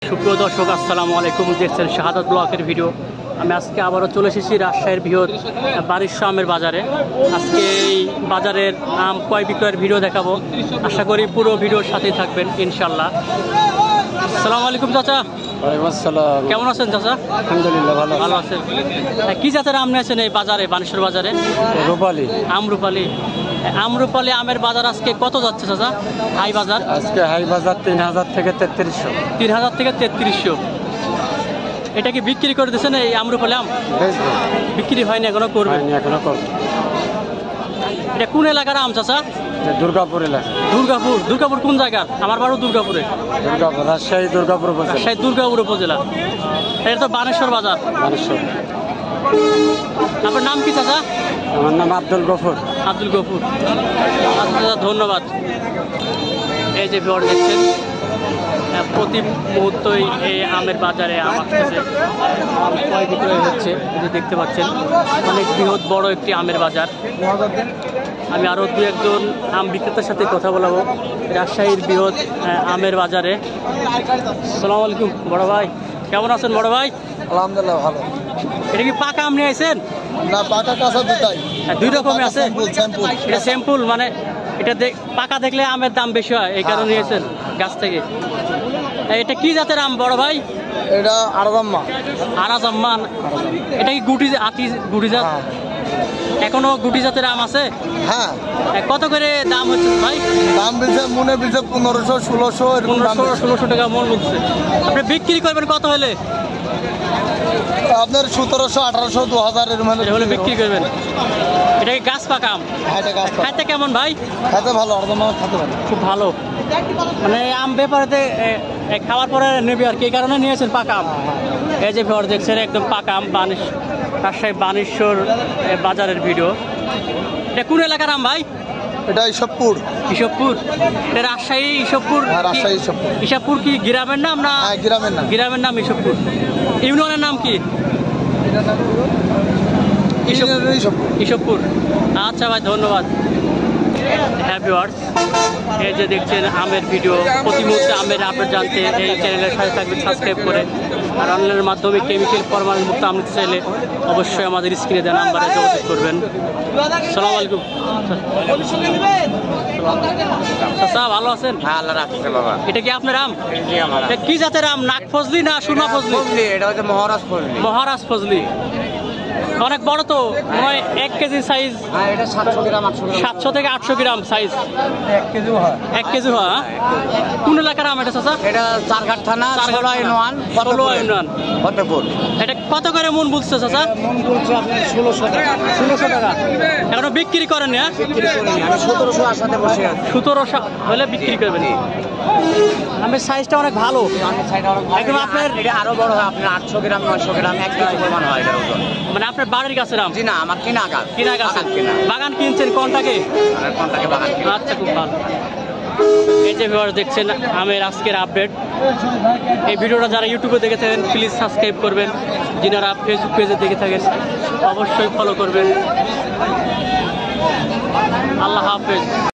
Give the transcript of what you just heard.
সুপ্রিয় দর্শক, আসসালামু আলাইকুম। দেখছেন শাহাদাত ব্লকের ভিডিও। আমি আজকে আবারও চলে এসেছি রাজশাহীর বৃহৎ বারিশা আমের বাজারে। আজকে এই বাজারের আম ক্রয় বিক্রয়ের ভিডিও দেখাবো। আশা করি পুরো ভিডিওর সাথেই থাকবেন ইনশাল্লাহ। আসসালামু আলাইকুম চাচা। ওয়ালাইকুম আসসালাম। কেমন আছেন চাচা? আলহামদুলিল্লাহ ভালো আছেন। কি জাতের আম নিয়েছেন এই বাজারে, বানেশ্বর বাজারে? রূপালী। আমরুপালি। আমরুপালি আমের বাজার আজকে কত যাচ্ছে চাচা? হাই বাজার আজকে হাই বাজার 3000 থেকে 3300। 3000 থেকে 3300। এটা কি বিক্রি করে দিচ্ছেন এই আমরুপালি আম? বিক্রি হয়নি এখনো, করবে এখনো করব। এটা কোন এলাকার আম চাচা? দুর্গাপুর এলাকা। দুর্গাপুর। দুর্গাপুর কোন জায়গার? আমার বাড়ি দুর্গাপুরে। দুর্গাপুর, রাজশাহী দুর্গাপুর উপজেলা। রাজশাহী দুর্গাপুর উপজেলা। এটা তো বানেশ্বর বাজার। বানেশ্বর। আপনার নাম কি চাচা? আমার নাম আব্দুল গফুর। আব্দুল গফুর। আচ্ছা, ধন্যবাদ। এই যে ভিউয়ার দেখছেন, প্রতি মুহূর্তই এই আমের বাজারে আম আসতেছে, আম ক্রয় বিক্রয় হচ্ছে। এই যে দেখতে পাচ্ছেন, অনেক বৃহৎ বড় একটি আমের বাজার। আমি আরও দু একজন আম বিক্রেতার সাথে কথা বলাবো রাজশাহীর বৃহৎ আমের বাজারে। আসসালামু আলাইকুম বড় ভাই, কেমন আছেন বড় ভাই? আলহামদুলিল্লাহ ভালো। এটা কি পাকা আম নিয়ে আসেন? না, পাকা কাঁচা দুটাই। দুই রকমই আছে। এটা স্যাম্পল, মানে এটা পাকা দেখলে আমের দাম বেশি হয়, এই কারণে নিয়েছেন গাছ থেকে। এটা কি জাতের আম বড় ভাই? এটা আরাজাম্মা। আরাজাম্মান। এটা কি গুটি গুটি জাত? এখনো গুটি জাতের আম আছে? হ্যাঁ। কত করে দাম হচ্ছে ভাই? দাম বলছে মনে বলছে 1500 1600 এরকম দাম। 1600 টাকা মন বলছে। আপনি বিক্রি করবেন কত হলে? আপনার 1700 1800 2000 এর মধ্যে হলে বিক্রি করবেন। এটা কি গাছ পাকা আম? হ্যাঁ, এটা গাছ পাকা। খাইতে কেমন ভাই? খেতে ভালো, আরাজাম্মা খেতে ভালো। খুব ভালো। মানে আম ব্যাপারেতে খাওয়ার পরে নেবে আর কি, এই কারণে নিয়েছেন পাকা আম। এই যে ভিউয়ার দেখছেন, একদম পাকা আম। রাজশাহী বানেশ্বর বাজারের ভিডিও। এটা কোন এলাকার আম ভাই? এটা ইসবপুর। ইসবপুর। এটা রাজশাহী ইসবপুর। রাজশাহী ইসবপুর। ইসবপুর কি গ্রামের নাম না? হ্যাঁ, গ্রামের নাম। গ্রামের নাম ইসবপুর। ইউনিয়নের নাম কি? ইসবপুর। আচ্ছা ভাই, ধন্যবাদ। হ্যাঁ ভিউয়ার্স, এই যে দেখছেন আমের ভিডিও। প্রতি মুহূর্তে আমের আপডেট জানতে এই চ্যানেলের সাথে থাকবেন সাবস্ক্রাইব করে। আর অনলাইনের মাধ্যমে কেমিক্যাল ফরমালিন মুক্ত আম নিতে চাইলে অবশ্যই আমাদের স্ক্রিনে দেওয়া নাম্বারে যোগাযোগ করবেন। আসসালামু আলাইকুম। আচ্ছা, ভালো আছেন? হ্যাঁ, আল্লাহ রাখছে বাবা। এটা কি আপনার আম? এটা কি জাতের আম? নাক ফজলি না সুরমা ফজলি? এটা হচ্ছে মহারাজ ফজলি। মহারাজ ফজলি। অনেক বড় তো, মনে হয় 1 কেজি সাইজ। হ্যাঁ, এটা 700 গ্রাম 800 গ্রাম। 700 থেকে 800 গ্রাম সাইজ। 1 কেজি হয়। 1 কেজি হয়। কোন এলাকার আম এটা চাচা? এটা চারঘাট থানা, 16 ইউনিয়ন, 16 ইউনিয়ন, ফতেপুর। এটা কত করে মন বলছে চাচা? মন বলছে আপনার 1600 টাকা। 1600 টাকা। এখনো বিক্রি করেন না? বিক্রি করিনি, আমি 1700 আশাতে বসে আছি। 1700 হলে বিক্রি করবেন। আমের সাইজটা অনেক ভালো। একদম আপনার এটা আরো বড় হয়, আপনার 800 গ্রাম 900 গ্রাম 1 কেজি প্রমাণ হয় এটার ওজন। মানে আপনার বাড়ির গাছের আম? জি না, আমার কিনা গাছ। কিনা গাছ। বাগান কিনছেন কোনটাকে? কোনটাকে বাগান কিনা। আচ্ছা, খুব ভালো। এই যে ভিউয়ার্স দেখছেন আমের আজকের আপডেট। এই ভিডিওটা যারা ইউটিউবে দেখে থাকেন প্লিজ সাবস্ক্রাইব করবেন। যিনারা ফেসবুক পেজে দেখে থাকেন অবশ্যই ফলো করবেন। আল্লাহ হাফেজ।